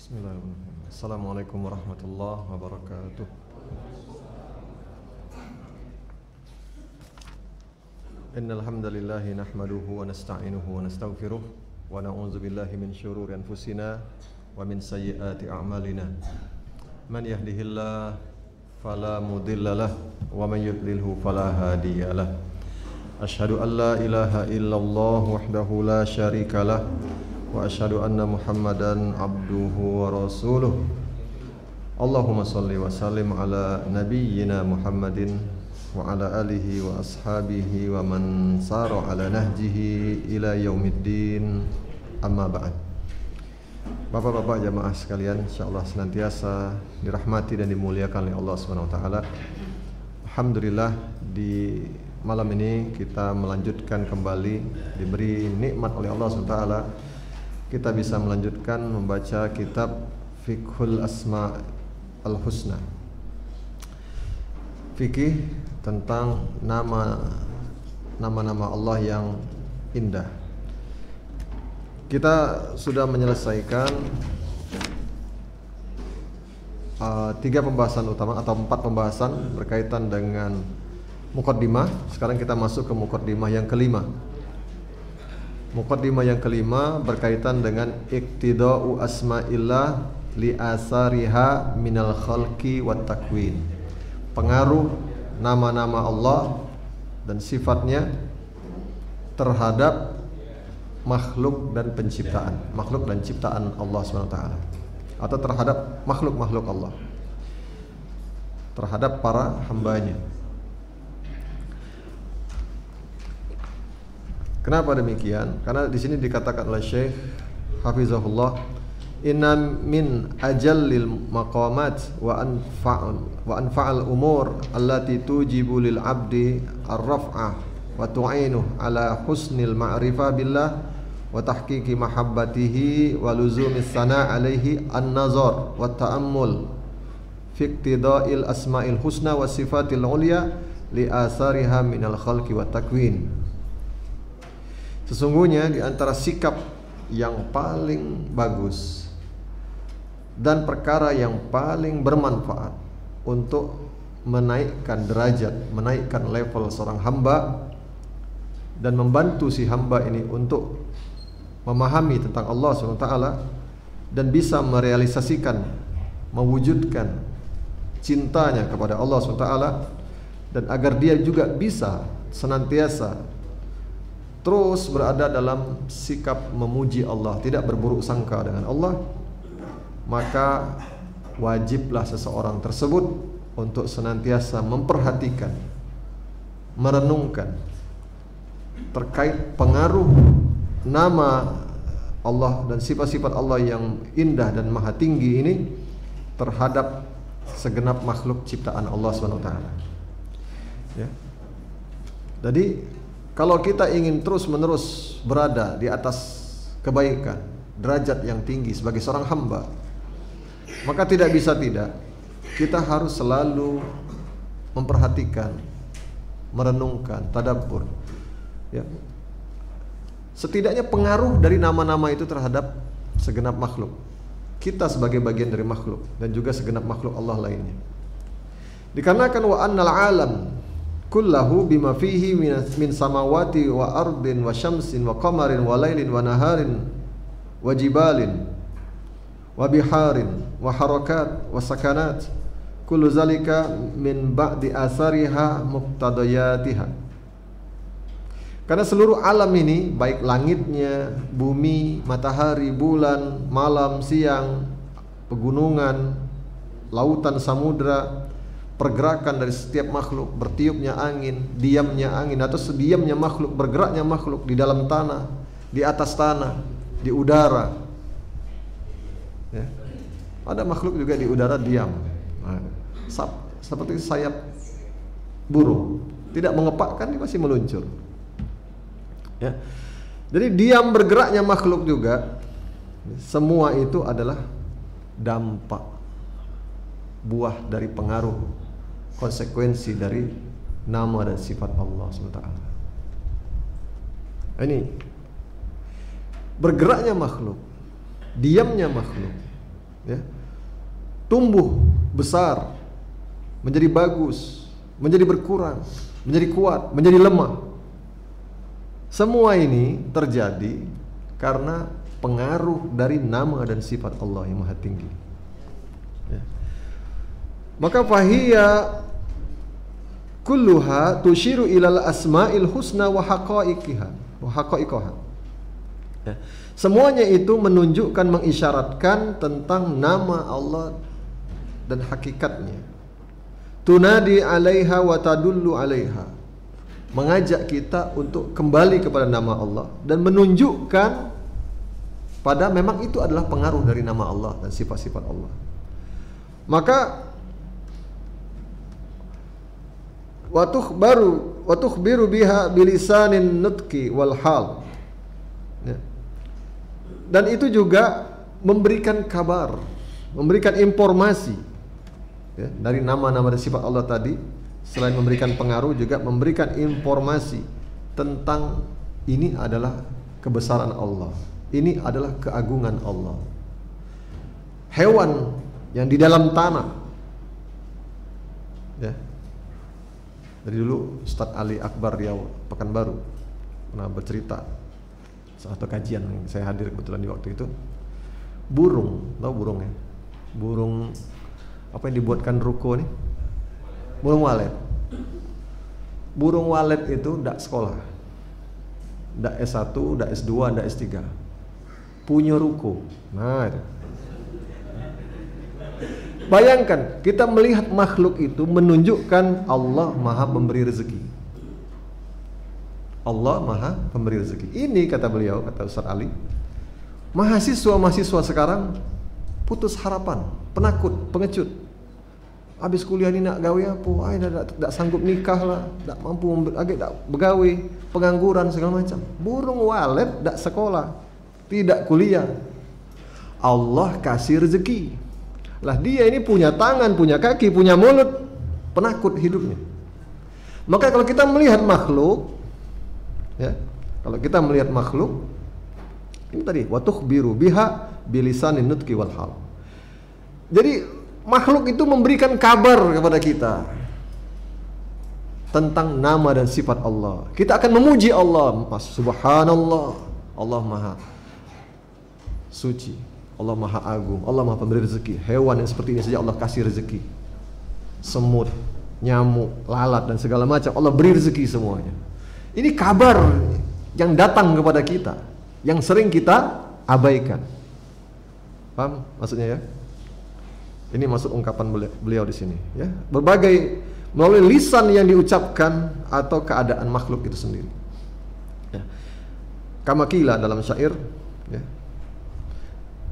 Bismillahirrahmanirrahim. Assalamualaikum warahmatullahi wabarakatuh. Innal hamdalillah nahmaduhu wa nasta'inuhu wa nastaghfiruh wa na'udzu billahi min shururi anfusina wa min sayyiati a'malina. Man yahdihillahu fala mudhillalah wa man yudlilhu fala hadiyalah. Asyhadu an la ilaha illallah wahdahu la syarikalah wa asyhadu anna Muhammadan abduhu wa rasuluh. Allahumma salli wa sallim ala nabiyyina Muhammadin wa ala alihi wa ashabihi wa man sara ala nahjihi ila yaumiddin. Amma ba'd. Bapak-bapak jamaah sekalian, insyaallah senantiasa dirahmati dan dimuliakan oleh Allah Subhanahu wa taala. Alhamdulillah, di malam ini kita melanjutkan kembali, diberi nikmat oleh Allah Subhanahu wa taala, kita bisa melanjutkan membaca kitab Fiqhul Asma al-Husna, fikih tentang nama-nama Allah yang indah. Kita sudah menyelesaikan 3 pembahasan utama atau 4 pembahasan berkaitan dengan muqaddimah. Sekarang kita masuk ke muqaddimah yang kelima. Muqaddimah yang kelima berkaitan dengan iqtida'u asma'illah li asariha minal khalqi wat takwin. Pengaruh nama-nama Allah dan sifatnya terhadap makhluk dan penciptaan, makhluk dan ciptaan Allah SWT, atau terhadap makhluk-makhluk Allah, terhadap para hambanya. Kenapa demikian? Karena di sini dikatakan oleh Syekh Hafizahullah, inna min ajallil maqamat wa anfa'al umur allati tujibu lil abdi ar-raf'ah wa tu'inu ala husnil ma'rifah billah wa tahqiqi mahabbatihi wa luzumis sana' alaihi an-nazar wa ta'ammul fi iqtida'il asma'il husna wa sifatil ulya li asariha minal khalqi wa takwin. Sesungguhnya di antara sikap yang paling bagus dan perkara yang paling bermanfaat untuk menaikkan derajat, menaikkan level seorang hamba dan membantu si hamba ini untuk memahami tentang Allah SWT dan bisa merealisasikan, mewujudkan cintanya kepada Allah SWT, dan agar dia juga bisa senantiasa terus berada dalam sikap memuji Allah, tidak berburuk sangka dengan Allah, maka wajiblah seseorang tersebut untuk senantiasa memperhatikan, merenungkan terkait pengaruh nama Allah dan sifat-sifat Allah yang indah dan maha tinggi ini terhadap segenap makhluk ciptaan Allah SWT. Ya. Jadi kalau kita ingin terus-menerus berada di atas kebaikan, derajat yang tinggi sebagai seorang hamba, maka tidak bisa tidak, kita harus selalu memperhatikan, merenungkan, tadabbur, ya. Setidaknya pengaruh dari nama-nama itu terhadap segenap makhluk, kita sebagai bagian dari makhluk, dan juga segenap makhluk Allah lainnya. Dikarenakan wa annal alam kullahu bima fihi min samawati wa ardin wa syamsin wa qamarin wa lailin wa naharin wa jibalin wa biharin wa harakat wa sakanat, kullu zalika min ba'di asariha muqtadayatiha. Karena seluruh alam ini, baik langitnya, bumi, matahari, bulan, malam, siang, pegunungan, lautan, samudra, pergerakan dari setiap makhluk, bertiupnya angin, diamnya angin atau sediamnya makhluk, bergeraknya makhluk di dalam tanah, di atas tanah, di udara, ya. Ada makhluk juga di udara diam, seperti sayap burung, tidak mengepakkan, dia masih meluncur, ya. Jadi diam bergeraknya makhluk juga, semua itu adalah dampak, buah dari pengaruh, konsekuensi dari nama dan sifat Allah SWT. Ini bergeraknya makhluk, diamnya makhluk, ya, tumbuh besar, menjadi bagus, menjadi berkurang, menjadi kuat, menjadi lemah. Semua ini terjadi karena pengaruh dari nama dan sifat Allah yang maha tinggi, ya. Maka fahiya kulluha tushiru ilal asma'il husna wa haqa'iqiha wa haqa'iqaha, ya. Semuanya itu menunjukkan, mengisyaratkan tentang nama Allah dan hakikatnya. Tunadi 'alaiha wa tadullu 'alaiha, mengajak kita untuk kembali kepada nama Allah dan menunjukkan pada memang itu adalah pengaruh dari nama Allah dan sifat-sifat Allah. Maka wa tukhbiru biha bilisanin nutqi wal hal, ya. Dan itu juga memberikan kabar, memberikan informasi, ya, dari nama-nama dan sifat Allah tadi. Selain memberikan pengaruh, juga memberikan informasi tentang ini adalah kebesaran Allah, ini adalah keagungan Allah. Hewan yang di dalam tanah, ya. Dari dulu Ustadz Ali Akbar Riau Pekanbaru pernah bercerita satu kajian yang saya hadir kebetulan di waktu itu. Burung, tahu burung ya? Burung apa yang dibuatkan ruko nih? Burung walet. Burung walet itu ndak sekolah, ndak S1, ndak S2, ndak S3, punya ruko. Nah itu. Bayangkan, kita melihat makhluk itu menunjukkan Allah maha pemberi rezeki. Allah maha pemberi rezeki. Ini kata beliau, kata Ustaz Ali, mahasiswa sekarang putus harapan, penakut, pengecut. Habis kuliah ini nak gawe apa? Ai dak sanggup nikah lah, dak mampu dak begawe, pengangguran segala macam. Burung walet dak sekolah, tidak kuliah. Allah kasih rezeki. Lah dia ini punya tangan, punya kaki, punya mulut, penakut hidupnya. Maka kalau kita melihat makhluk, ya, kalau kita melihat makhluk ini tadi wa tukhbiru biha bilisanin nutqi wal hal. Jadi makhluk itu memberikan kabar kepada kita tentang nama dan sifat Allah. Kita akan memuji Allah, subhanallah, Allah maha suci, Allah maha agung, Allah maha pemberi rezeki. Hewan yang seperti ini saja Allah kasih rezeki. Semut, nyamuk, lalat dan segala macam Allah beri rezeki semuanya. Ini kabar yang datang kepada kita, yang sering kita abaikan. Paham maksudnya ya? Ini maksud ungkapan beliau di sini, ya. Berbagai melalui lisan yang diucapkan atau keadaan makhluk itu sendiri. Ya. Kama qila dalam syair, ya.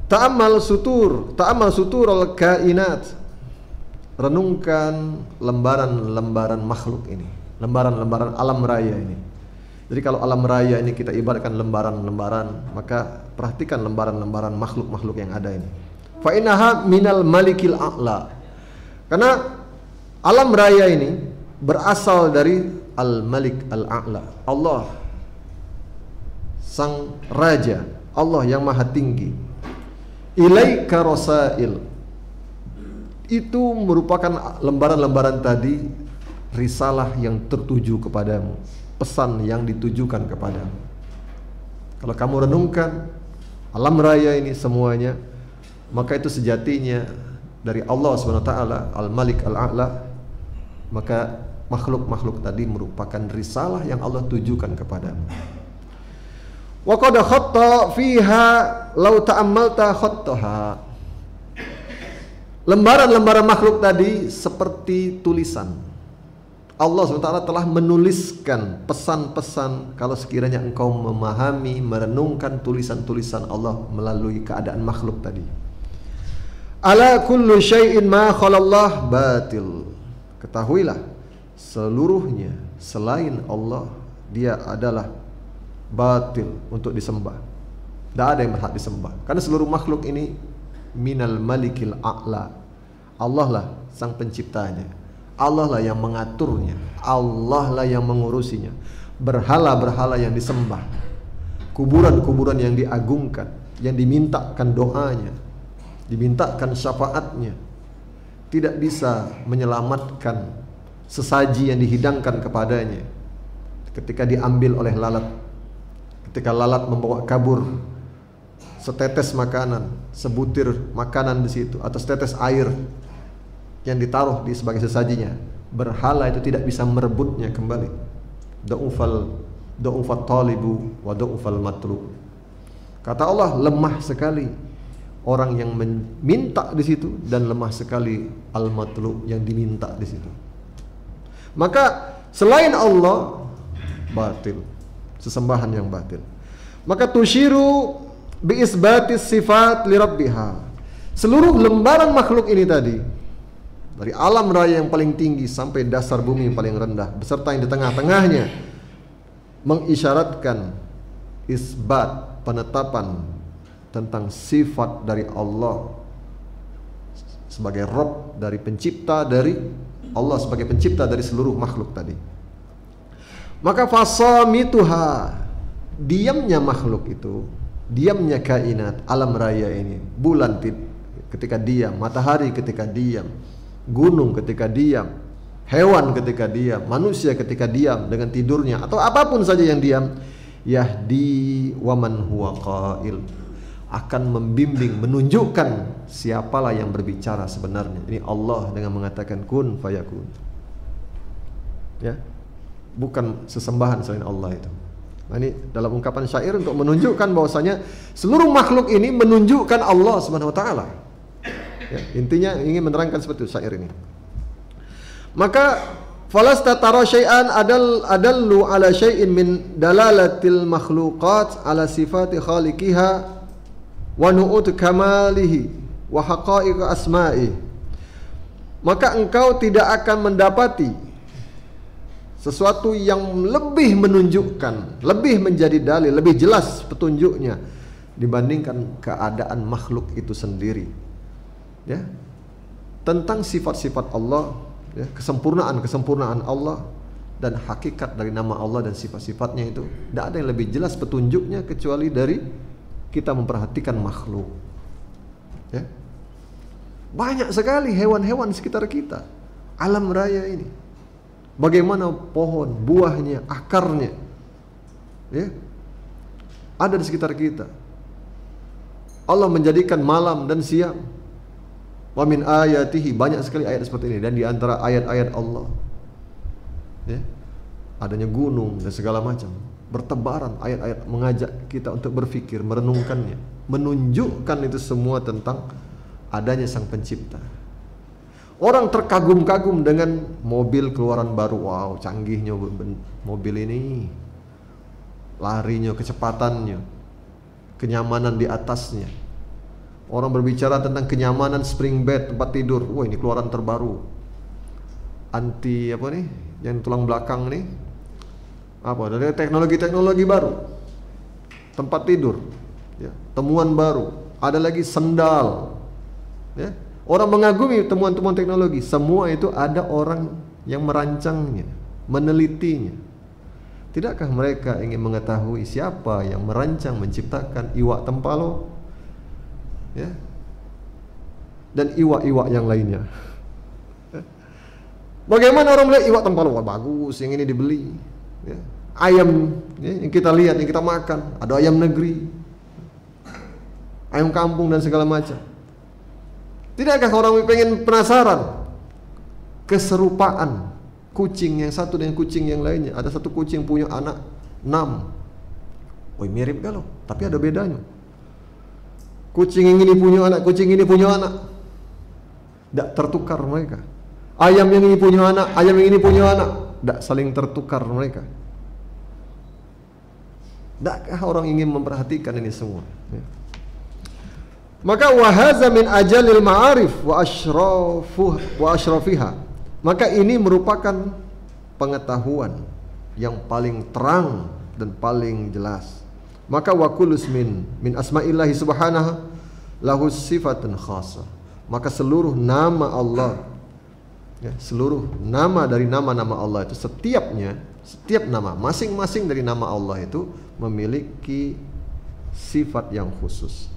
Ta'ammal suturul kainat. Renungkan lembaran-lembaran makhluk ini, lembaran-lembaran alam raya ini. Jadi kalau alam raya ini kita ibaratkan lembaran-lembaran, maka perhatikan lembaran-lembaran makhluk-makhluk yang ada ini. Fa innaha minal malikil a'la. Karena alam raya ini berasal dari al-malik al-a'la, Allah sang raja, Allah yang maha tinggi. Ilaika rasail, itu merupakan lembaran-lembaran tadi, risalah yang tertuju kepadamu, pesan yang ditujukan kepadamu. Kalau kamu renungkan alam raya ini semuanya, maka itu sejatinya dari Allah SWT, Al-Malik Al-A'la. Maka makhluk-makhluk tadi merupakan risalah yang Allah tujukan kepadamu. Wa qad khatta fiha law ta'ammalta khattaha. Lembaran-lembaran makhluk tadi seperti tulisan. Allah SWT telah menuliskan pesan-pesan kalau sekiranya engkau memahami, merenungkan tulisan-tulisan Allah melalui keadaan makhluk tadi. Ala kullu syai'in ma khalallah batil. Ketahuilah, seluruhnya selain Allah dia adalah batil untuk disembah. Tidak ada yang berhak disembah, karena seluruh makhluk ini minal malikil a'la. Allah lah sang penciptanya, Allah lah yang mengaturnya, Allah lah yang mengurusinya. Berhala-berhala yang disembah, kuburan-kuburan yang diagungkan, yang dimintakan doanya, dimintakan syafaatnya, tidak bisa menyelamatkan sesaji yang dihidangkan kepadanya ketika diambil oleh lalat. Ketika lalat membawa kabur setetes makanan, sebutir makanan di situ, atau setetes air yang ditaruh di sebagai sesajinya, berhala itu tidak bisa merebutnya kembali. Da'ufat talibu wa da'ufal matlub. Kata Allah, lemah sekali orang yang meminta di situ, dan lemah sekali al-matlub, yang diminta di situ. Maka selain Allah batil, sesembahan yang batil. Maka tusyiru bi isbatis sifat li rabbiha. Seluruh lembaran makhluk ini tadi, dari alam raya yang paling tinggi sampai dasar bumi yang paling rendah, beserta yang di tengah-tengahnya, mengisyaratkan isbat, penetapan tentang sifat dari Allah sebagai Rabb, dari pencipta, dari Allah sebagai pencipta dari seluruh makhluk tadi. Maka fasamituha, diamnya makhluk itu, diamnya kainat, alam raya ini, bulan ketika diam, matahari ketika diam, gunung ketika diam, hewan ketika diam, manusia ketika diam dengan tidurnya, atau apapun saja yang diam, yahdi waman huwa qail, akan membimbing, menunjukkan siapalah yang berbicara sebenarnya. Ini Allah dengan mengatakan kun fayakun. Ya, bukan sesembahan selain Allah itu. Nah, ini dalam ungkapan syair untuk menunjukkan bahwasanya seluruh makhluk ini menunjukkan Allah Subhanahu wa taala. Ya, intinya ingin menerangkan seperti itu syair ini. Maka falasta tara syai'an adallu ala syai'in min dalalatil makhluqat ala sifati khaliqiha wa nu'ut kamalihi wa haqa'iq asma'i. Maka engkau tidak akan mendapati sesuatu yang lebih menunjukkan, lebih menjadi dalil, lebih jelas petunjuknya dibandingkan keadaan makhluk itu sendiri, ya, tentang sifat-sifat Allah, ya, kesempurnaan Allah dan hakikat dari nama Allah dan sifat-sifatnya itu. Tidak ada yang lebih jelas petunjuknya kecuali dari kita memperhatikan makhluk, ya. Banyak sekali hewan-hewan di sekitar kita, alam raya ini. Bagaimana pohon, buahnya, akarnya, ya, ada di sekitar kita. Allah menjadikan malam dan siang. Wa min ayatihi, banyak sekali ayat seperti ini. Dan di antara ayat-ayat Allah, ya, adanya gunung dan segala macam, bertebaran ayat-ayat mengajak kita untuk berfikir, merenungkannya, menunjukkan itu semua tentang adanya sang pencipta. Orang terkagum-kagum dengan mobil keluaran baru. Wow, canggihnya mobil ini, larinya, kecepatannya, kenyamanan di atasnya. Orang berbicara tentang kenyamanan spring bed, tempat tidur. Wah, ini keluaran terbaru. Anti apa nih? Yang tulang belakang nih. Apa? Dari teknologi baru. Tempat tidur, ya, temuan baru. Ada lagi sendal, ya. Orang mengagumi temuan-temuan teknologi. Semua itu ada orang yang merancangnya, menelitinya. Tidakkah mereka ingin mengetahui siapa yang merancang, menciptakan iwak tempalo, ya, dan iwak-iwak yang lainnya? Bagaimana orang melihat iwak tempalo? Wah, bagus, yang ini dibeli, ya. Ayam, ya, yang kita lihat, yang kita makan, ada ayam negeri, ayam kampung dan segala macam. Tidakkah orang pengen penasaran keserupaan kucing yang satu dengan kucing yang lainnya? Ada satu kucing punya anak 6. Woi, mirip kalau, tapi ada bedanya. Kucing yang ini punya anak, kucing ini punya anak. Tidak tertukar mereka. Ayam yang ini punya anak, ayam yang ini punya anak. Tidak saling tertukar mereka. Tidakkah orang ingin memperhatikan ini semua? Ya. Maka wahaza min ajalil ma'arif wa ashrafiha. Maka ini merupakan pengetahuan yang paling terang dan paling jelas. Maka wa kullu ismin min asma'illahi subhanahu lahu sifatun khassa. Maka seluruh nama Allah, ya, seluruh nama dari nama-nama Allah itu, setiap nama, masing-masing dari nama Allah itu memiliki sifat yang khusus.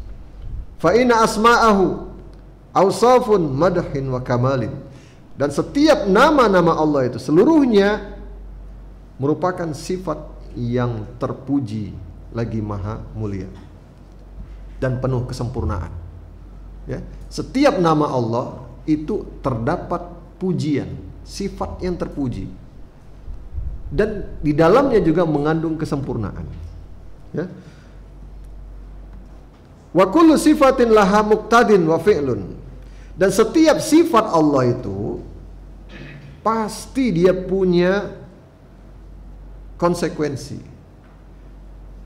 Fa inna asma'ahu Awsafun madhin wa kamalin. Dan setiap nama-nama Allah itu seluruhnya merupakan sifat yang terpuji lagi maha mulia dan penuh kesempurnaan. Ya, setiap nama Allah itu terdapat pujian, sifat yang terpuji, dan di dalamnya juga mengandung kesempurnaan. Ya. Wa kullu sifatin laha muqtadin wa fi'lun. Dan setiap sifat Allah itu pasti dia punya konsekuensi,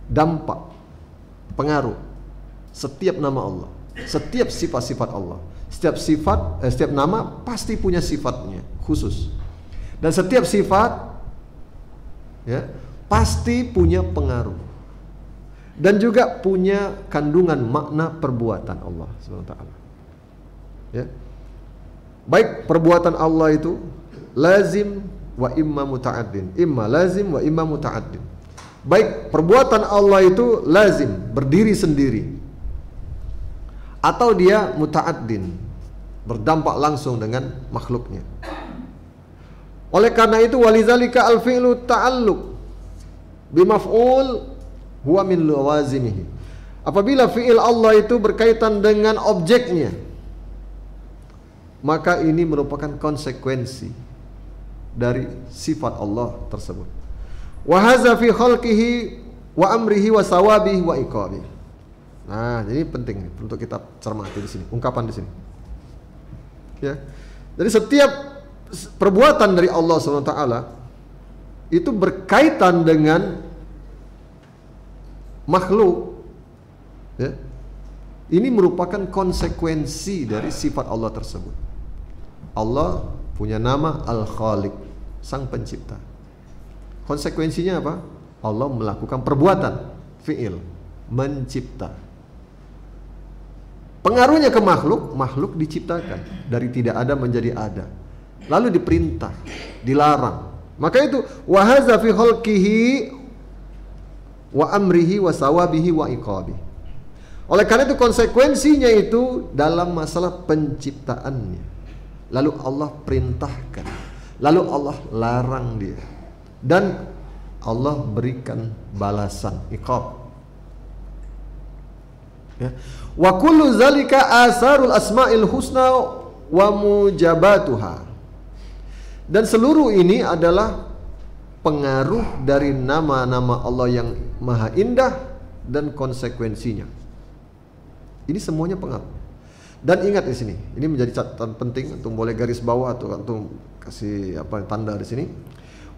dampak, pengaruh. Setiap nama Allah, setiap sifat-sifat Allah, setiap nama pasti punya sifatnya khusus. Dan setiap sifat ya pasti punya pengaruh dan juga punya kandungan makna perbuatan Allah SWT. Ya. Baik perbuatan Allah itu lazim wa imma muta'addin, imma lazim wa imma muta'addin. Baik perbuatan Allah itu lazim, berdiri sendiri, atau dia muta'addin, berdampak langsung dengan makhluknya. Oleh karena itu walizalika al-fi'lu ta'alluq bimaf'ul huwa min lawazimihi. Apabila fi'il Allah itu berkaitan dengan objeknya, maka ini merupakan konsekuensi dari sifat Allah tersebut. Wa hadza fi khalqihi wa amrihi wa sawabihi wa iqabihi. Nah, jadi penting untuk kita cermati di sini, ungkapan di sini. Ya. Jadi setiap perbuatan dari Allah SWT itu berkaitan dengan makhluk. Ya. Ini merupakan konsekuensi dari sifat Allah tersebut. Allah punya nama Al-Khaliq, Sang Pencipta. Konsekuensinya apa? Allah melakukan perbuatan, fi'il, mencipta. Pengaruhnya ke makhluk, makhluk diciptakan dari tidak ada menjadi ada. Lalu diperintah, dilarang. Maka itu wa hadza fi khalqihi wa amrihi wa sawabihi wa iqabihi. Oleh karena itu konsekuensinya itu dalam masalah penciptaannya. Lalu Allah perintahkan, lalu Allah larang dia, dan Allah berikan balasan, iqab. Ya. Wa kullu zalika asarul asma'il husna wa mujabatuha. Dan seluruh ini adalah pengaruh dari nama-nama Allah yang maha indah dan konsekuensinya. Ini semuanya pengaruh. Dan ingat di sini, ini menjadi catatan penting, untuk boleh garis bawah atau untuk kasih tanda di sini.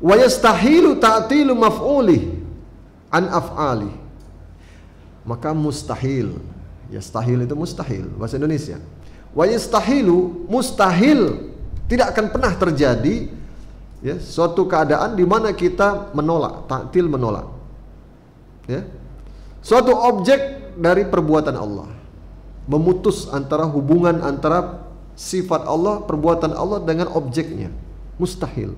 Wa yastahilu ta'tilu maf'uli an af'ali. Maka mustahil, yastahil itu mustahil bahasa Indonesia. Wa yastahilu, mustahil, tidak akan pernah terjadi ya suatu keadaan di mana kita menolak, ta'til menolak. Ya. Suatu objek dari perbuatan Allah, memutus antara hubungan antara sifat Allah, perbuatan Allah dengan objeknya. Mustahil.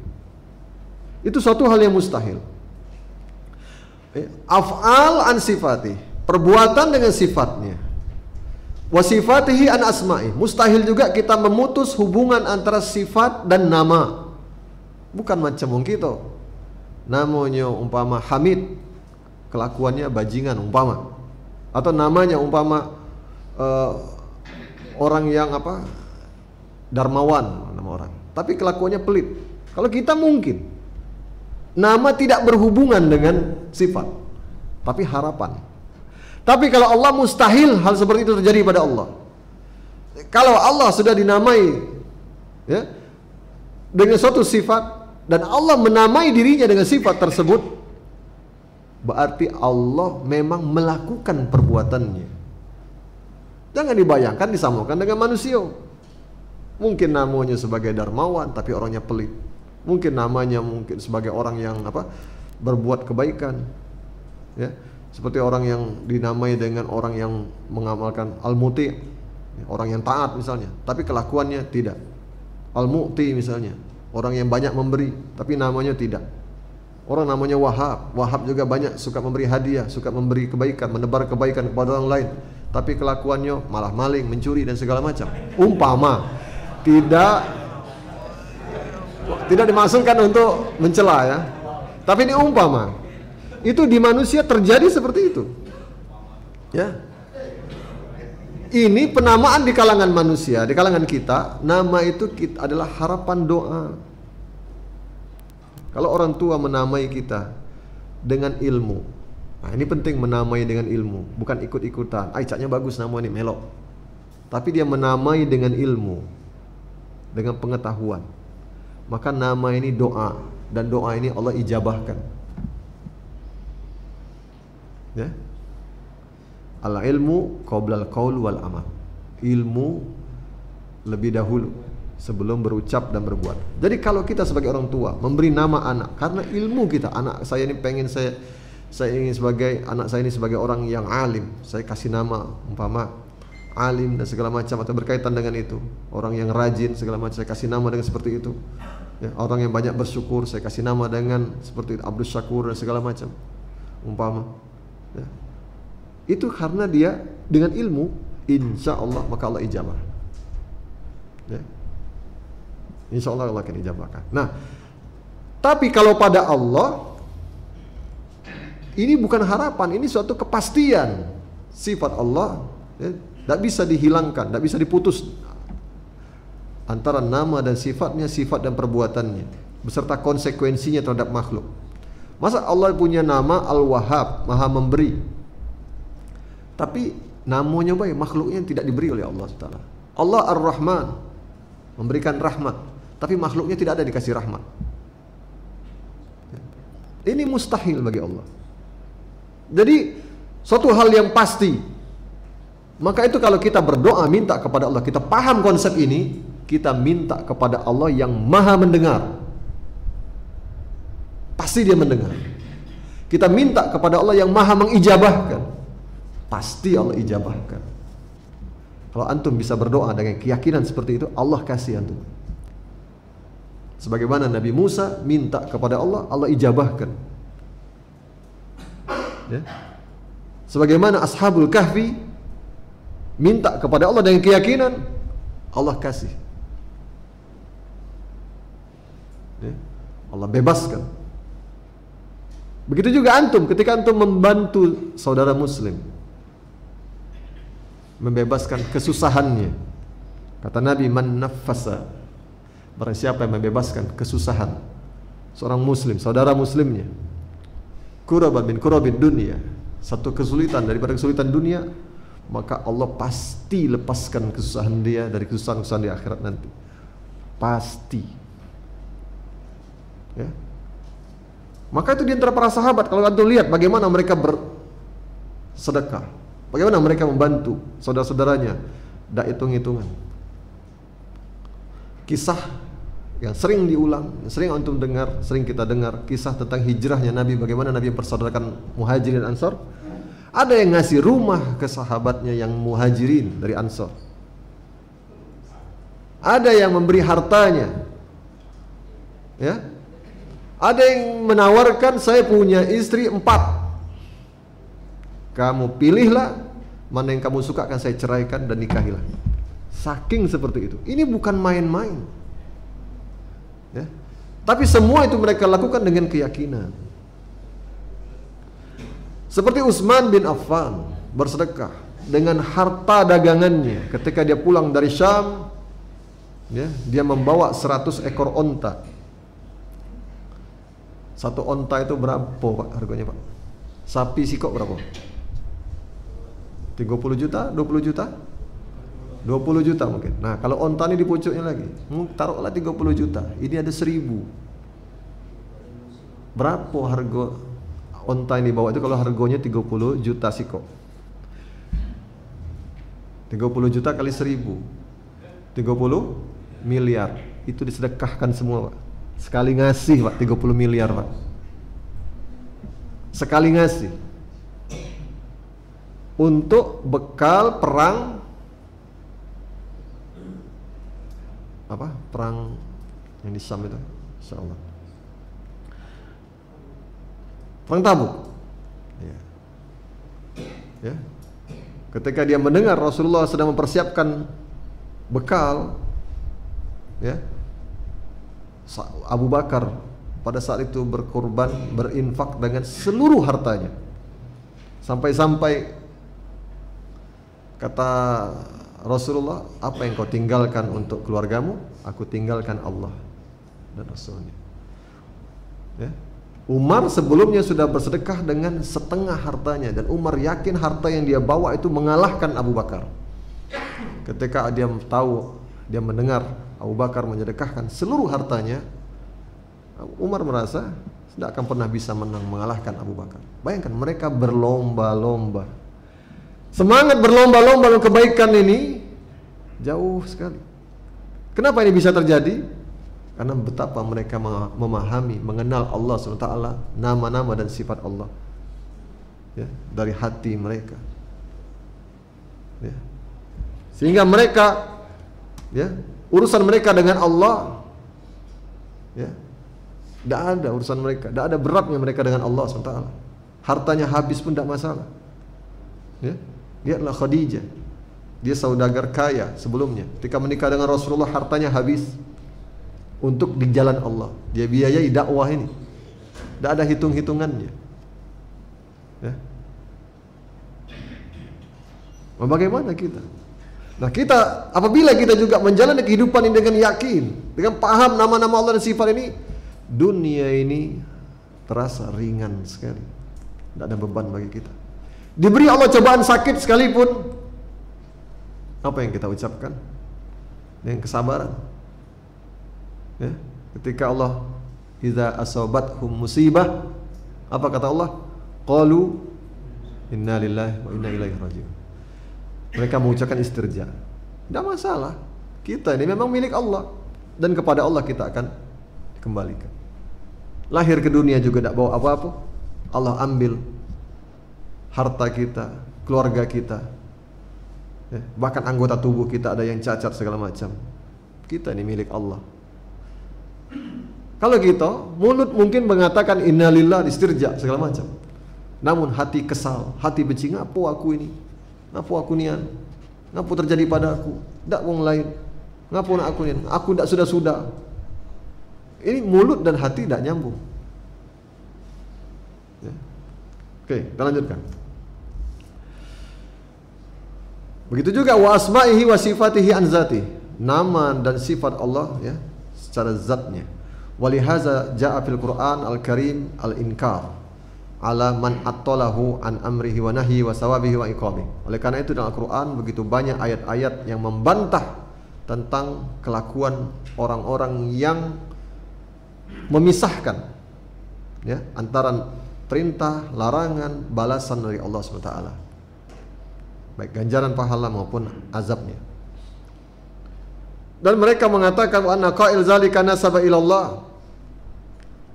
Itu suatu hal yang mustahil. Af'al an sifati, perbuatan dengan sifatnya. Wa sifatihi an asma'i, mustahil juga kita memutus hubungan antara sifat dan nama. Bukan macam wong kita. Namanya umpama Hamid, kelakuannya bajingan umpama. Atau namanya umpama orang yang Darmawan nama orang, tapi kelakuannya pelit. Kalau kita mungkin nama tidak berhubungan dengan sifat, tapi harapan. Tapi kalau Allah mustahil hal seperti itu terjadi pada Allah. Kalau Allah sudah dinamai ya dengan suatu sifat dan Allah menamai dirinya dengan sifat tersebut, berarti Allah memang melakukan perbuatannya. Jangan dibayangkan disamakan dengan manusia. Mungkin namanya sebagai Darmawan tapi orangnya pelit. Mungkin namanya sebagai orang yang berbuat kebaikan. Ya, seperti orang yang dinamai dengan orang yang mengamalkan al-muti, orang yang taat misalnya, tapi kelakuannya tidak. Al-mu'ti misalnya, orang yang banyak memberi tapi namanya tidak. Orang namanya Wahab, Wahab juga banyak suka memberi hadiah, suka memberi kebaikan, menebar kebaikan kepada orang lain, tapi kelakuannya malah maling, mencuri dan segala macam. Umpama, tidak dimaksudkan untuk mencela ya. Tapi ini umpama. Itu di manusia terjadi seperti itu. Ya. Ini penamaan di kalangan manusia, di kalangan kita, nama itu adalah harapan doa. Kalau orang tua menamai kita dengan ilmu, nah ini penting menamai dengan ilmu, bukan ikut-ikutan. Caknya bagus nama ini melok. Tapi dia menamai dengan ilmu, dengan pengetahuan. Maka nama ini doa, dan doa ini Allah ijabahkan. Ya. Al-ilmu qoblal qaul wal amal. Ilmu lebih dahulu sebelum berucap dan berbuat. Jadi kalau kita sebagai orang tua memberi nama anak karena ilmu kita, anak saya ini pengen saya ingin sebagai anak saya ini sebagai orang yang alim, saya kasih nama umpama alim dan segala macam atau berkaitan dengan itu. Orang yang rajin segala macam saya kasih nama dengan seperti itu. Ya, orang yang banyak bersyukur saya kasih nama dengan seperti itu, Abdul Syakur dan segala macam. Umpama. Ya. Itu karena dia dengan ilmu, insya Allah maka Allah ijabah. Ya. Insya Allah Allah akan ijabahkan. Nah, tapi kalau pada Allah, ini bukan harapan, ini suatu kepastian. Sifat Allah ya, tidak bisa dihilangkan, tidak bisa diputus antara nama dan sifatnya, sifat dan perbuatannya, beserta konsekuensinya terhadap makhluk. Masa Allah punya nama Al-Wahhab, Maha Memberi, tapi namanya baik, makhluknya tidak diberi oleh Allah Taala. Allah Ar-Rahman, memberikan rahmat, tapi makhluknya tidak ada dikasih rahmat. Ini mustahil bagi Allah. Jadi suatu hal yang pasti. Maka itu kalau kita berdoa minta kepada Allah, kita paham konsep ini, kita minta kepada Allah yang Maha mendengar. Pasti dia mendengar. Kita minta kepada Allah yang Maha mengijabahkan. Pasti Allah ijabahkan. Kalau antum bisa berdoa dengan keyakinan seperti itu, Allah kasih antum. Sebagaimana Nabi Musa minta kepada Allah, Allah ijabahkan. Ya. Sebagaimana Ashabul Kahfi minta kepada Allah dengan keyakinan, Allah kasih. Ya. Allah bebaskan. Begitu juga antum ketika antum membantu saudara muslim, membebaskan kesusahannya. Kata Nabi, man naffasa, barang siapa yang membebaskan kesusahan seorang muslim, saudara muslimnya, kuraban min kurabid dunia, satu kesulitan daripada kesulitan dunia, maka Allah pasti lepaskan kesusahan dia dari kesusahan-kesusahan di akhirat nanti. Pasti. Ya. Maka itu di antara para sahabat, kalau antum lihat bagaimana mereka bersedekah, bagaimana mereka membantu saudara-saudaranya, tidak hitung-hitungan. Kisah yang sering diulang, yang sering antum dengar, sering kita dengar, kisah tentang hijrahnya Nabi, bagaimana Nabi mempersaudarakan Muhajirin dan Ansor. Ada yang ngasih rumah ke sahabatnya yang Muhajirin dari Ansor. Ada yang memberi hartanya. Ya. Ada yang menawarkan, saya punya istri 4. Kamu pilihlah mana yang kamu suka, akan saya ceraikan dan nikahilah. Saking seperti itu. Ini bukan main-main. Ya. Tapi semua itu mereka lakukan dengan keyakinan. Seperti Utsman bin Affan bersedekah dengan harta dagangannya ketika dia pulang dari Syam. Ya, dia membawa 100 ekor onta. Satu onta itu berapa Pak harganya Pak? Sapi sikok berapa? 30 juta? 20 juta? 20 juta mungkin. Nah kalau onta ini di pucuknya lagi, taruhlah 30 juta. Ini ada 1000. Berapa harga onta ini bawa itu kalau harganya 30 juta sikok? 30 juta kali 1000, 30 miliar. Itu disedekahkan semua Pak. Sekali ngasih Pak, 30 miliar Pak. Sekali ngasih untuk bekal perang apa? Perang yang di Syam itu, insyaallah. Perang Tabuk. Ya. Ya. ketika dia mendengar Rasulullah sedang mempersiapkan bekal, ya, Abu Bakar pada saat itu berkorban, berinfak dengan seluruh hartanya. Sampai-sampai kata Rasulullah, apa yang kau tinggalkan untuk keluargamu? Aku tinggalkan Allah dan Rasulnya. Ya. Umar sebelumnya sudah bersedekah dengan setengah hartanya, dan Umar yakin harta yang dia bawa itu mengalahkan Abu Bakar. Ketika dia tahu, dia mendengar Abu Bakar menyedekahkan seluruh hartanya, Umar merasa tidak akan pernah bisa mengalahkan Abu Bakar. Bayangkan mereka berlomba-lomba, semangat berlomba-lomba dalam kebaikan ini jauh sekali. Kenapa ini bisa terjadi? Karena betapa mereka memahami, mengenal Allah SWT, nama-nama dan sifat Allah, ya, dari hati mereka, ya. Sehingga mereka, ya, urusan mereka dengan Allah, ya, tidak ada urusan mereka, tidak ada beratnya mereka dengan Allah SWT. Hartanya habis pun tidak masalah, ya. Lihatlah Khadijah, dia saudagar kaya sebelumnya. Ketika menikah dengan Rasulullah, hartanya habis untuk di jalan Allah. Dia biayai dakwah ini, tidak ada hitung-hitungannya, ya. Bagaimana kita? Nah, kita apabila kita juga menjalani kehidupan ini dengan yakin, dengan paham nama-nama Allah dan sifat ini, dunia ini terasa ringan sekali, tidak ada beban bagi kita. Diberi Allah cobaan sakit sekalipun, apa yang kita ucapkan? Dengan kesabaran, ya. Ketika Allah, idza asabathum musibah, apa kata Allah? Qalu inna lillahi wa inna ilaihi raji'un. Mereka mengucapkan istirja. Tidak masalah, kita ini memang milik Allah, dan kepada Allah kita akan dikembalikan. Lahir ke dunia juga tidak bawa apa-apa, Allah ambil harta kita, keluarga kita, ya, bahkan anggota tubuh kita ada yang cacat segala macam. Kita ini milik Allah. Kalau kita, mulut mungkin mengatakan innalillah, istirja segala macam, namun hati kesal, hati benci. Ngapo aku ini, ngapo aku nian, ngapo terjadi pada aku, tidak wong lain, ngapo nak aku nian, aku tidak sudah. Ini mulut dan hati tidak nyambung, ya. Oke, kita lanjutkan. Begitu juga wa asma'ihi wa sifatihi an zati, nama dan sifat Allah, ya, secara zatnya. Walihaza ja'a fil Qur'an al-Karim al-inkar ala man attalahu an amrihi wa nahyi wa sawabihi wa iqabihi. Oleh karena itu dalam Al-Qur'an begitu banyak ayat-ayat yang membantah tentang kelakuan orang-orang yang memisahkan, ya, antara perintah, larangan, balasan dari Allah SWT, baik ganjaran pahala maupun azabnya. Dan mereka mengatakan wa anna qa'il zalika nasaba ila Allah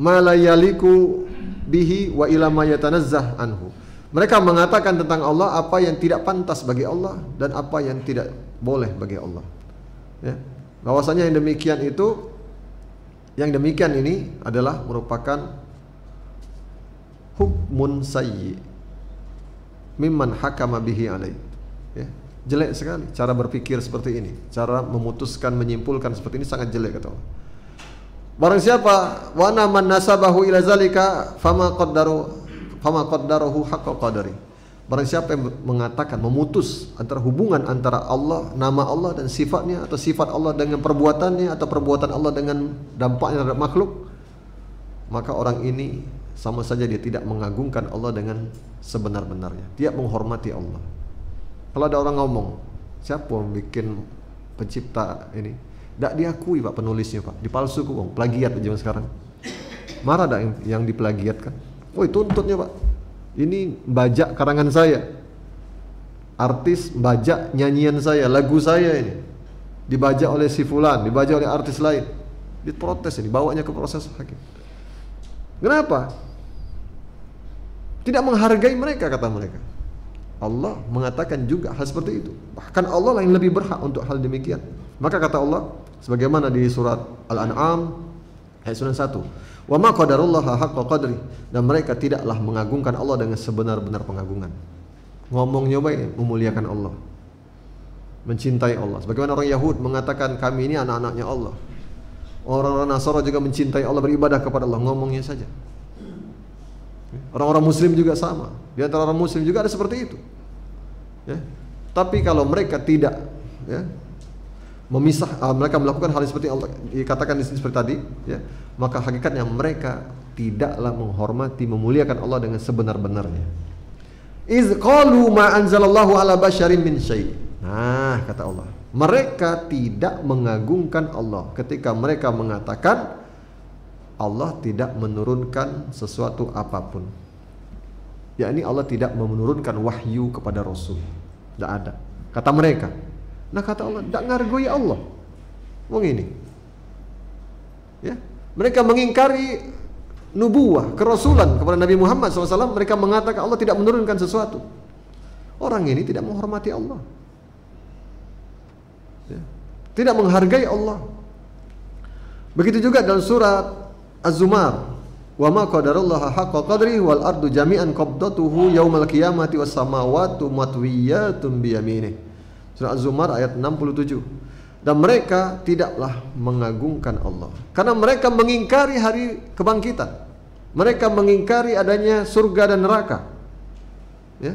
ma la yaliku bihi wa ila ma yatanazzah anhu. Mereka mengatakan tentang Allah apa yang tidak pantas bagi Allah dan apa yang tidak boleh bagi Allah, ya. Bahwasanya yang demikian itu, yang demikian ini adalah merupakan hukmun sayyi mimman hakama bihi alaih, ya. Jelek sekali cara berpikir seperti ini, cara memutuskan, menyimpulkan seperti ini sangat jelek, kata Allah. Barang siapa wa na man nasabahu ila zalika fama qaddarahu haqqa qadari. Barang siapa yang mengatakan, memutus antara hubungan antara Allah, nama Allah dan sifatnya, atau sifat Allah dengan perbuatannya, atau perbuatan Allah dengan dampaknya terhadap makhluk, maka orang ini sama saja dia tidak mengagungkan Allah dengan sebenar-benarnya, tidak menghormati Allah. Kalau ada orang ngomong, siapa yang bikin pencipta ini? Tidak diakui Pak penulisnya Pak, dipalsu kok, plagiat zaman sekarang. Marah ada yang diplagiatkan. Woi tuntutnya Pak, ini bajak karangan saya, artis bajak nyanyian saya, lagu saya ini dibajak oleh si fulan, dibajak oleh artis lain, diprotes ini, bawanya ke proses hakim. Kenapa? Tidak menghargai mereka, kata mereka. Allah mengatakan juga hal seperti itu. Bahkan Allah lah yang lebih berhak untuk hal demikian. Maka kata Allah, sebagaimana di surat Al-An'am ayat 91, wa ma qadarullaha haqqa qadri, dan mereka tidaklah mengagungkan Allah dengan sebenar-benar pengagungan. ngomongnya baik, memuliakan Allah, mencintai Allah. Sebagaimana orang Yahud mengatakan kami ini anak-anaknya Allah. Orang-orang Nasara juga mencintai Allah, beribadah kepada Allah, ngomongnya saja. Orang-orang Muslim juga sama. Di antara orang Muslim juga ada seperti itu. Ya. Tapi kalau mereka tidak, ya, mereka melakukan hal seperti Allah dikatakan di sini seperti tadi, ya, maka hakikatnya mereka tidaklah menghormati, memuliakan Allah dengan sebenar-benarnya. Iz qalu ma anzalallahu ala basyarin min syai'. Nah, kata Allah, mereka tidak mengagungkan Allah ketika mereka mengatakan Allah tidak menurunkan sesuatu apapun. Yakni Allah tidak menurunkan wahyu kepada Rasul. Tidak ada. Kata mereka. Nah, kata Allah, tidak ngargoi Allah. Wong ini. Ya, mereka mengingkari nubuwah, kerasulan kepada Nabi Muhammad SAW. Mereka mengatakan Allah tidak menurunkan sesuatu. Orang ini tidak menghormati Allah. Ya. Tidak menghargai Allah. Begitu juga dalam surat Az-Zumar, wa ma qadarullaha haqqa qadrihi wal ardu jami'an qabdatuhu yaumal qiyamati was samawati matwiyatun bi yaminih. Surah Az-Zumar ayat 67. Dan mereka tidaklah mengagungkan Allah karena mereka mengingkari hari kebangkitan. Mereka mengingkari adanya surga dan neraka. Ya.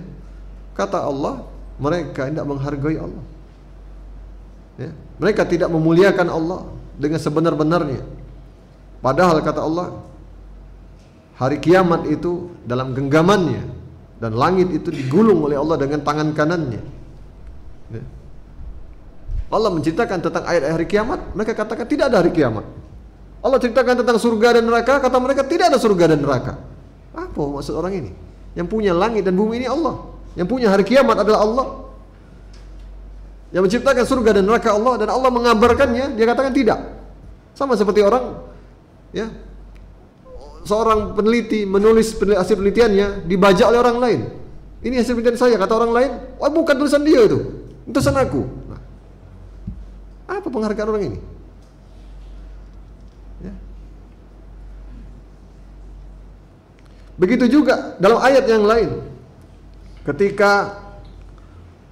Kata Allah, mereka tidak menghargai Allah. Ya. Mereka tidak memuliakan Allah dengan sebenar-benarnya. Padahal kata Allah, hari kiamat itu dalam genggamannya dan langit itu digulung oleh Allah dengan tangan kanannya. Ya. Allah menceritakan tentang ayat hari kiamat, mereka katakan tidak ada hari kiamat. Allah ceritakan tentang surga dan neraka, kata mereka tidak ada surga dan neraka. Apa maksud orang ini? Yang punya langit dan bumi ini Allah. Yang punya hari kiamat adalah Allah. Yang menciptakan surga dan neraka Allah, dan Allah mengabarkannya, dia katakan tidak. Sama seperti orang, ya, seorang peneliti menulis hasil penelitiannya, dibaca oleh orang lain. Ini hasil penelitian saya, kata orang lain, oh bukan tulisan dia itu tulisan aku. Nah, apa penghargaan orang ini? Ya. Begitu juga dalam ayat yang lain, ketika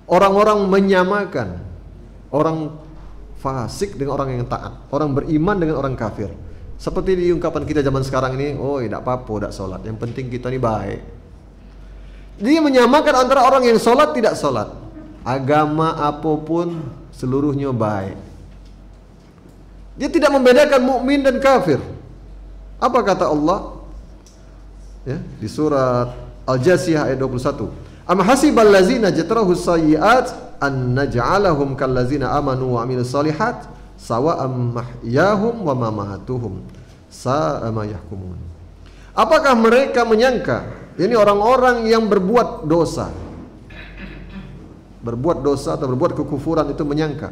orang-orang menyamakan orang fasik dengan orang yang taat, orang beriman dengan orang kafir. Seperti di ungkapan kita zaman sekarang ini, oh tidak apa-apa, tidak sholat, yang penting kita ini baik. Dia menyamakan antara orang yang sholat tidak sholat, agama apapun seluruhnya baik. Dia tidak membedakan mukmin dan kafir. Apa kata Allah? Ya, di surat Al-Jasiyah ayat 21. Am hasibal ladzina jatrahu sayyi'at an naj'alahum kal ladzina amanu wa amilus solihat sawa'am mahyahum wa mamatuhum sa'a ma yahkumun. Apakah mereka menyangka, ini orang-orang yang berbuat dosa atau berbuat kekufuran itu menyangka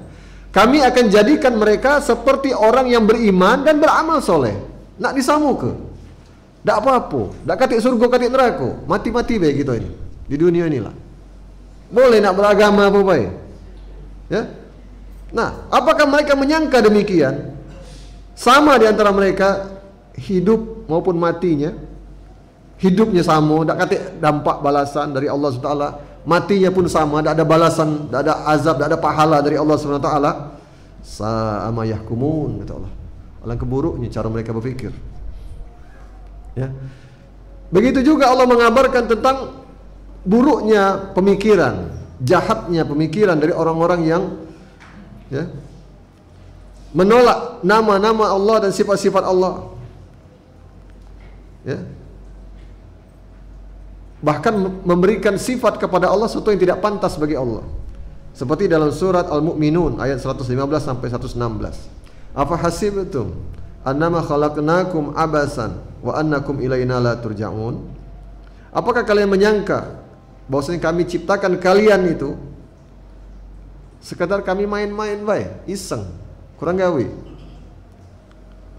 kami akan jadikan mereka seperti orang yang beriman dan beramal soleh, nak disamu ke? Tak apa-apa, tak katik surga katik neraka, mati-mati baik kita ini di dunia inilah. Boleh nak beragama apa baik? Ya. Nah, apakah mereka menyangka demikian? Sama di antara mereka hidup maupun matinya, hidupnya sama, tak katik dampak balasan dari Allah SWT. Matinya pun sama, tak ada balasan, tak ada azab, tak ada pahala dari Allah SWT. Sama yahkumun, kata Allah. Alangkah buruknya cara mereka berfikir. Ya. Begitu juga Allah mengabarkan tentang buruknya pemikiran, jahatnya pemikiran dari orang-orang yang, ya, menolak nama-nama Allah dan sifat-sifat Allah. Ya. Bahkan memberikan sifat kepada Allah sesuatu yang tidak pantas bagi Allah. Seperti dalam surat Al-Mu'minun ayat 115 sampai 116. Afa hasibtum annama khalaqnakum abasan wa annakum ilaina la turja'un. Apakah kalian menyangka bahwasanya kami ciptakan kalian itu sekadar kami main-main baik, iseng, kurang gawe,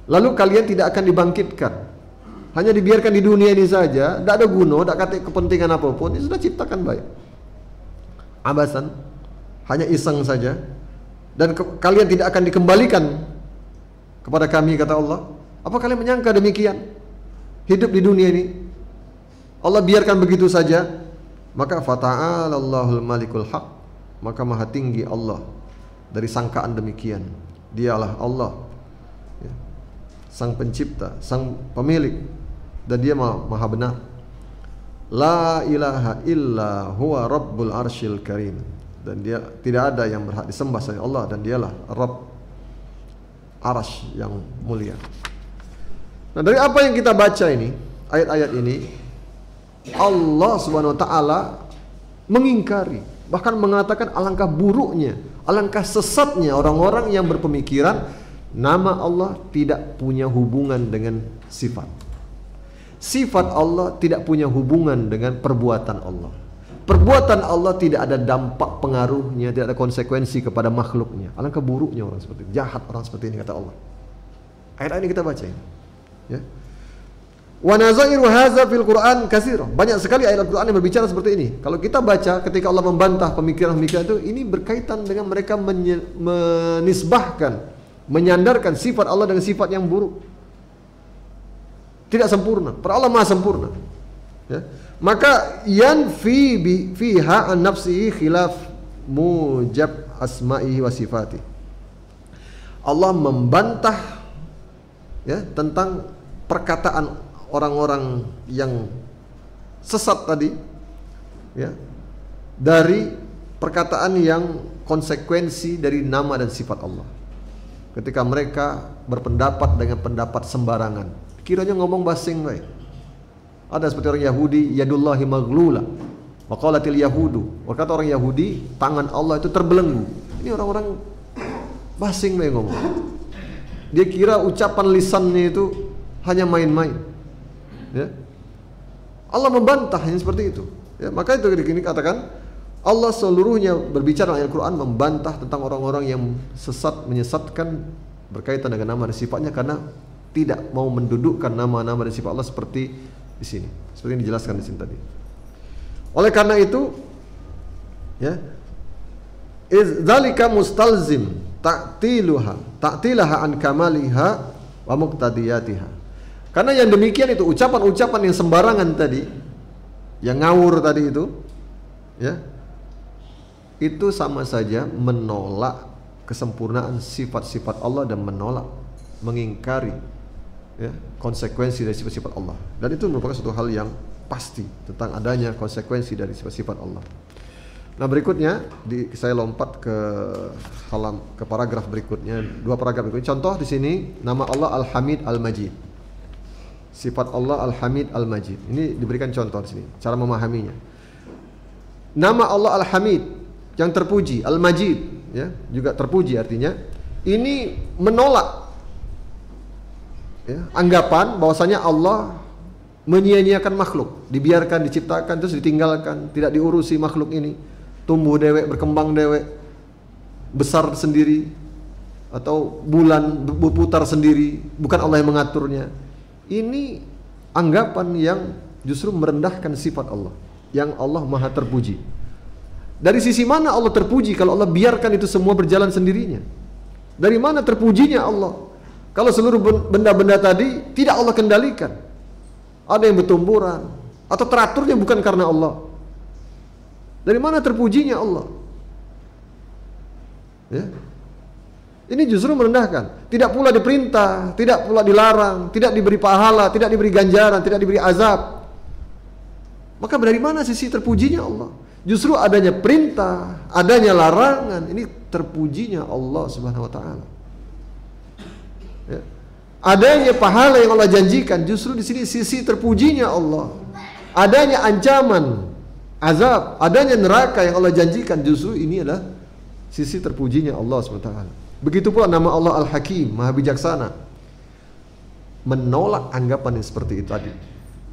lalu kalian tidak akan dibangkitkan, hanya dibiarkan di dunia ini saja, tidak ada guna, tidak kata kepentingan apapun, ini sudah ciptakan baik, abasan, hanya iseng saja, dan kalian tidak akan dikembalikan kepada kami, kata Allah. Apa kalian menyangka demikian? Hidup di dunia ini Allah biarkan begitu saja, Maka fata'alallahul malikul haq, maka maha tinggi Allah dari sangkaan demikian. Dialah Allah, ya, sang pencipta, sang pemilik, dan dia maha benar. La ilaha illa huwa rabbul arsyil karim, dan dia tidak ada yang berhak disembah selain Allah, dan dialah Rabb Arsy yang mulia. Nah, dari apa yang kita baca ini, ayat-ayat ini, Allah Subhanahu wa taala mengingkari, bahkan mengatakan alangkah buruknya, alangkah sesatnya orang-orang yang berpemikiran nama Allah tidak punya hubungan dengan sifat. Sifat Allah tidak punya hubungan dengan perbuatan Allah. Perbuatan Allah tidak ada dampak pengaruhnya, tidak ada konsekuensi kepada makhluknya. Alangkah buruknya orang seperti ini, jahat orang seperti ini, kata Allah. Ayat ini kita baca ini, ya. Wa nazairu hadza fil Qur'an katsira. Banyak sekali ayat Al-Qur'an yang berbicara seperti ini. Kalau kita baca ketika Allah membantah pemikiran-pemikiran itu, ini berkaitan dengan mereka menisbahkan, menyandarkan sifat Allah dengan sifat yang buruk. Tidak sempurna. Para Allah Maha sempurna. Ya. Maka yanfi fiha an nafsihi khilaf mujab asma'ihi wa sifati. Allah membantah, ya, tentang perkataan orang-orang yang sesat tadi, ya, dari perkataan yang konsekuensi dari nama dan sifat Allah. Ketika mereka berpendapat dengan pendapat sembarangan, kiranya ngomong basing baik. Ada seperti orang Yahudi, yadullahi maghlula, wa qalatil yahudu. Berkata orang Yahudi, tangan Allah itu terbelenggu. Ini orang-orang basing baik ngomong. Dia kira ucapan lisannya itu hanya main-main. Ya. Allah membantah yang seperti itu. Ya, maka itu ini katakan Allah seluruhnya berbicara dalam Al-Quran membantah tentang orang-orang yang sesat, menyesatkan berkaitan dengan nama dan sifatnya, karena tidak mau mendudukkan nama-nama dan sifat Allah seperti di sini, seperti yang dijelaskan di sini tadi. Oleh karena itu, ya, idzalika mustalzim ta'tilaha an kamaliha wa muqtadiyatiha. Karena yang demikian itu, ucapan-ucapan yang sembarangan tadi, yang ngawur tadi itu, ya, itu sama saja menolak kesempurnaan sifat-sifat Allah dan menolak, mengingkari, ya, konsekuensi dari sifat-sifat Allah. Dan itu merupakan suatu hal yang pasti tentang adanya konsekuensi dari sifat-sifat Allah. Nah, berikutnya saya lompat ke paragraf berikutnya, dua paragraf berikutnya. Contoh di sini nama Allah Al-Hamid Al-Majid. Sifat Allah Al-Hamid Al-Majid. Ini diberikan contoh di sini, cara memahaminya. Nama Allah Al-Hamid, yang terpuji, Al-Majid, ya, juga terpuji artinya. Ini menolak, ya, anggapan bahwasanya Allah menyia-nyiakan makhluk, dibiarkan, diciptakan terus ditinggalkan, tidak diurusi makhluk ini, tumbuh dewek, berkembang dewek, besar sendiri, atau bulan berputar sendiri, bukan Allah yang mengaturnya. Ini anggapan yang justru merendahkan sifat Allah, yang Allah Maha terpuji. Dari sisi mana Allah terpuji kalau Allah biarkan itu semua berjalan sendirinya? Dari mana terpujinya Allah kalau seluruh benda-benda tadi tidak Allah kendalikan? Ada yang bertumburan atau teraturnya bukan karena Allah. Dari mana terpujinya Allah? Ya. Ini justru merendahkan. Tidak pula diperintah, tidak pula dilarang, tidak diberi pahala, tidak diberi ganjaran, tidak diberi azab. Maka dari mana sisi terpujinya Allah? Justru adanya perintah, adanya larangan, ini terpujinya Allah Subhanahu wa taala. Ya. Adanya pahala yang Allah janjikan, justru di sini sisi terpujinya Allah. Adanya ancaman, azab, adanya neraka yang Allah janjikan, justru ini adalah sisi terpujinya Allah Subhanahu wa taala. Begitu pula nama Allah Al-Hakim, Maha Bijaksana. Menolak anggapan yang seperti itu tadi,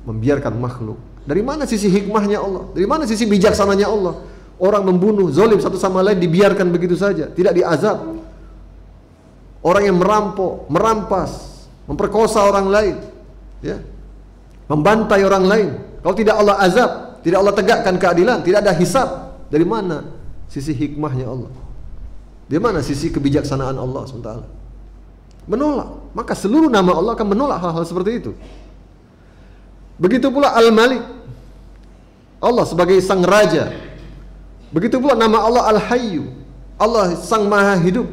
membiarkan makhluk. Dari mana sisi hikmahnya Allah? Dari mana sisi bijaksananya Allah? Orang membunuh, zalim satu sama lain dibiarkan begitu saja, tidak diazab. Orang yang merampok, merampas, memperkosa orang lain, ya, membantai orang lain, kalau tidak Allah azab, tidak Allah tegakkan keadilan, tidak ada hisab. Dari mana sisi hikmahnya Allah? Di mana sisi kebijaksanaan Allah SWT? Menolak. Maka seluruh nama Allah akan menolak hal-hal seperti itu. Begitu pula Al-Malik. Allah sebagai sang raja. Begitu pula nama Allah Al-Hayyu, Allah sang maha hidup.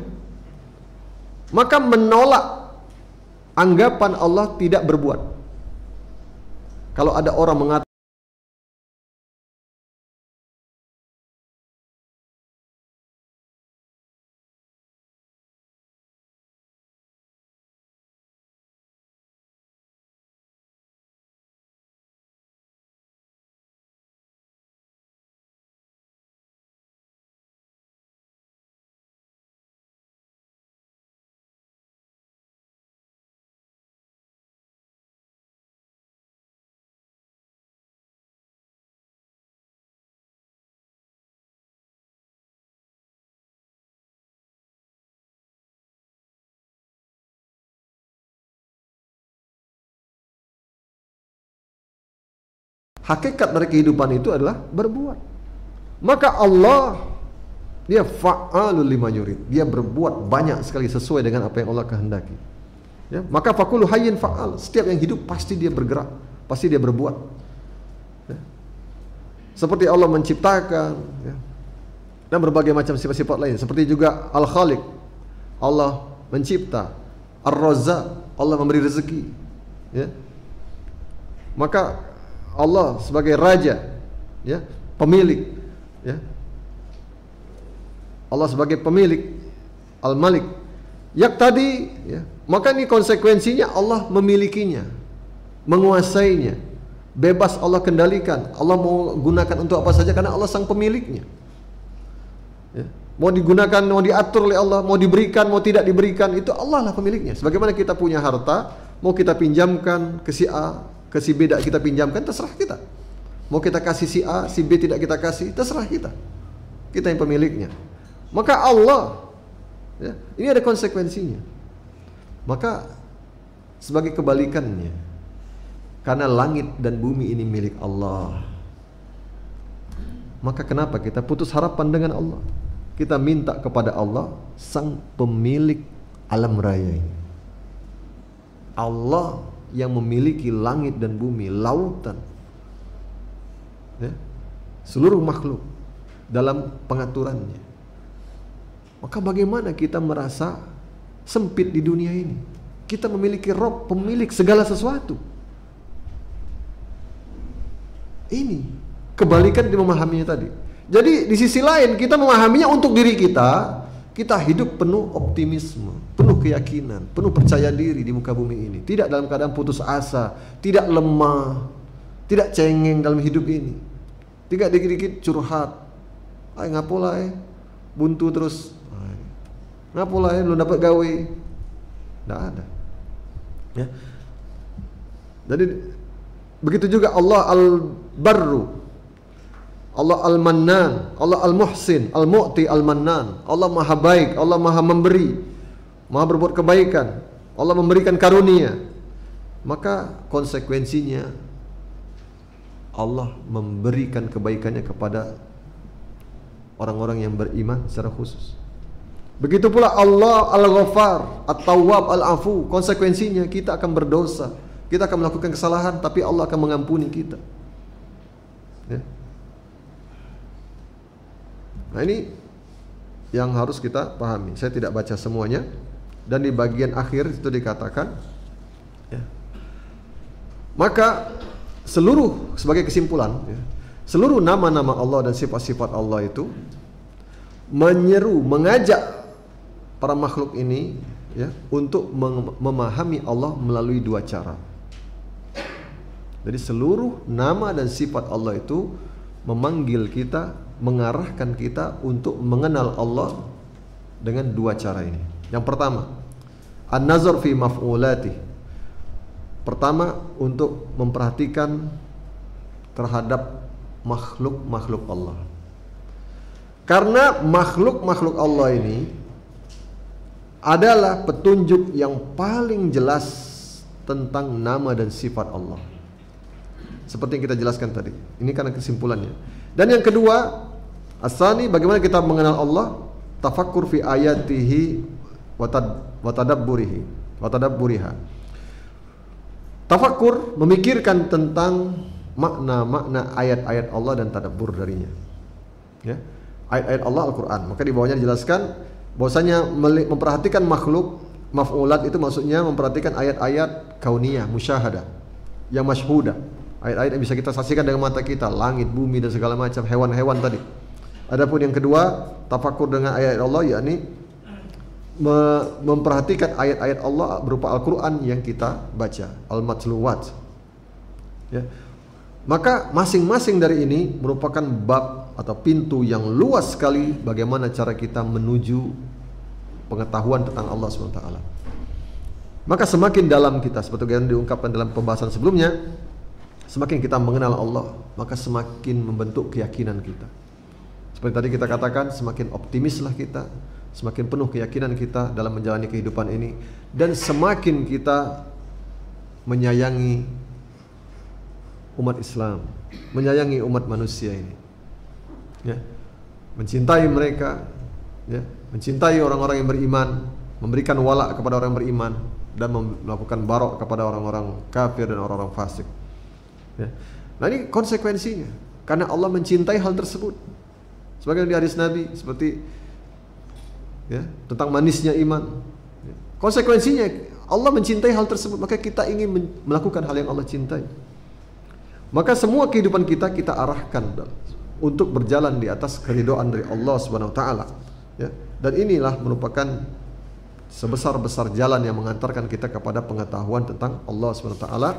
Maka menolak anggapan Allah tidak berbuat. Kalau ada orang mengatakan hakikat dari kehidupan itu adalah berbuat. Maka Allah, dia fa'alul lima yurid. Dia berbuat banyak sekali sesuai dengan apa yang Allah kehendaki. Ya, maka fakulu hayyin fa'al. Setiap yang hidup pasti dia bergerak, pasti dia berbuat. Ya. Seperti Allah menciptakan, ya, dan berbagai macam sifat-sifat lain. Seperti juga Al-Khaliq, Allah mencipta. Ar-Razzaq, Allah memberi rezeki. Ya. Maka Allah sebagai raja, ya, pemilik, ya. Allah sebagai pemilik, Al-Malik. Tadi, ya, maka ini konsekuensinya Allah memilikinya, menguasainya, bebas Allah kendalikan. Allah mau gunakan untuk apa saja karena Allah sang pemiliknya. Ya. Mau digunakan, mau diatur oleh Allah, mau diberikan, mau tidak diberikan, itu Allah lah pemiliknya. Sebagaimana kita punya harta, mau kita pinjamkan ke si A, ke si B tidak kita pinjamkan, terserah kita. Mau kita kasih si A, si B tidak kita kasih, terserah kita. Kita yang pemiliknya. Maka Allah, ya, ini ada konsekuensinya. Maka sebagai kebalikannya, karena langit dan bumi ini milik Allah, maka kenapa kita putus harapan dengan Allah? Kita minta kepada Allah, sang pemilik alam raya ini. Allah yang memiliki langit dan bumi, lautan, ya, seluruh makhluk dalam pengaturannya. Maka bagaimana kita merasa sempit di dunia ini? Kita memiliki Rabb, pemilik segala sesuatu. Ini kebalikan di memahaminya tadi. Jadi di sisi lain kita memahaminya untuk diri kita. Kita hidup penuh optimisme, penuh keyakinan, penuh percaya diri di muka bumi ini. Tidak dalam keadaan putus asa, tidak lemah, tidak cengeng dalam hidup ini. Tidak dikit-dikit curhat. Ngapola buntu terus. Ngapola belum dapat gawe. Tidak ada. Ya. Jadi begitu juga Allah Al-Barru, Allah Al-Mannan, Allah Al-Muhsin, Al-Mu'ti, Al-Mannan. Allah maha baik, Allah maha memberi, maha berbuat kebaikan, Allah memberikan karunia. Maka konsekuensinya Allah memberikan kebaikannya kepada orang-orang yang beriman secara khusus. Begitu pula Allah Al-Ghaffar, At-Tawwab, Al-Afu. Konsekuensinya kita akan berdosa, kita akan melakukan kesalahan, tapi Allah akan mengampuni kita. Ya. Nah ini yang harus kita pahami. Saya tidak baca semuanya. Dan di bagian akhir itu dikatakan, ya, maka seluruh, sebagai kesimpulan, ya, seluruh nama-nama Allah dan sifat-sifat Allah itu menyeru, mengajak para makhluk ini, ya, untuk memahami Allah melalui dua cara. Jadi seluruh nama dan sifat Allah itu memanggil kita, mengarahkan kita untuk mengenal Allah dengan dua cara ini. Yang pertama, an-nazar fi maf'ulati. Pertama, untuk memperhatikan terhadap makhluk-makhluk Allah. Karena makhluk-makhluk Allah ini adalah petunjuk yang paling jelas tentang nama dan sifat Allah. Seperti yang kita jelaskan tadi. Ini karena kesimpulannya. Dan yang kedua, asani, bagaimana kita mengenal Allah? Tafakkur fi ayatihi wa tadabburiha. Tafakkur, memikirkan tentang makna-makna ayat-ayat Allah dan tadabbur darinya. Ya. Ayat-ayat Allah Al-Qur'an. Maka di bawahnya dijelaskan bahwasanya memperhatikan makhluk, maf'ulat itu maksudnya memperhatikan ayat-ayat kauniyah, musyahadah, yang masyhudah. Ayat-ayat yang bisa kita saksikan dengan mata kita, langit, bumi dan segala macam, hewan-hewan tadi. Adapun yang kedua, tafakur dengan ayat Allah, yakni memperhatikan ayat-ayat Allah berupa Al-Quran yang kita baca, al-matluwat. Ya. Maka masing-masing dari ini merupakan bab atau pintu yang luas sekali bagaimana cara kita menuju pengetahuan tentang Allah SWT. Maka semakin dalam kita, seperti yang diungkapkan dalam pembahasan sebelumnya, semakin kita mengenal Allah, maka semakin membentuk keyakinan kita. Seperti tadi kita katakan, semakin optimislah kita, semakin penuh keyakinan kita dalam menjalani kehidupan ini, dan semakin kita menyayangi umat Islam, menyayangi umat manusia ini, ya, mencintai mereka, ya, mencintai orang-orang yang beriman, memberikan wala kepada orang yang beriman, dan melakukan barok kepada orang-orang kafir dan orang-orang fasik. Ya. Nah ini konsekuensinya, karena Allah mencintai hal tersebut. Sebagian di hadis Nabi seperti ya, tentang manisnya iman. Ya. Konsekuensinya Allah mencintai hal tersebut, maka kita ingin melakukan hal yang Allah cintai. Maka semua kehidupan kita arahkan untuk berjalan di atas keridhaan dari Allah Subhanahu wa taala. Ya. Dan inilah merupakan sebesar-besar jalan yang mengantarkan kita kepada pengetahuan tentang Allah Subhanahu wa taala,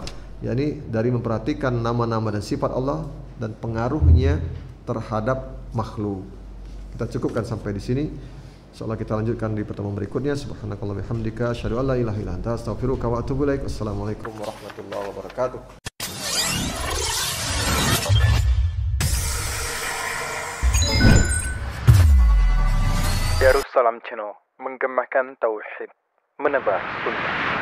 yakni dari memperhatikan nama-nama dan sifat Allah dan pengaruhnya terhadap makhluk. Kita cukupkan sampai di sini. Insyaallah kita lanjutkan di pertemuan berikutnya. Subhanakallahumma bihamdika asyhadu an la ilaha illa anta astaghfiruka wa atubu ilaik. Assalamualaikum warahmatullahi wabarakatuh. Darussalam Channel, menggemakan tauhid, menebar sunnah.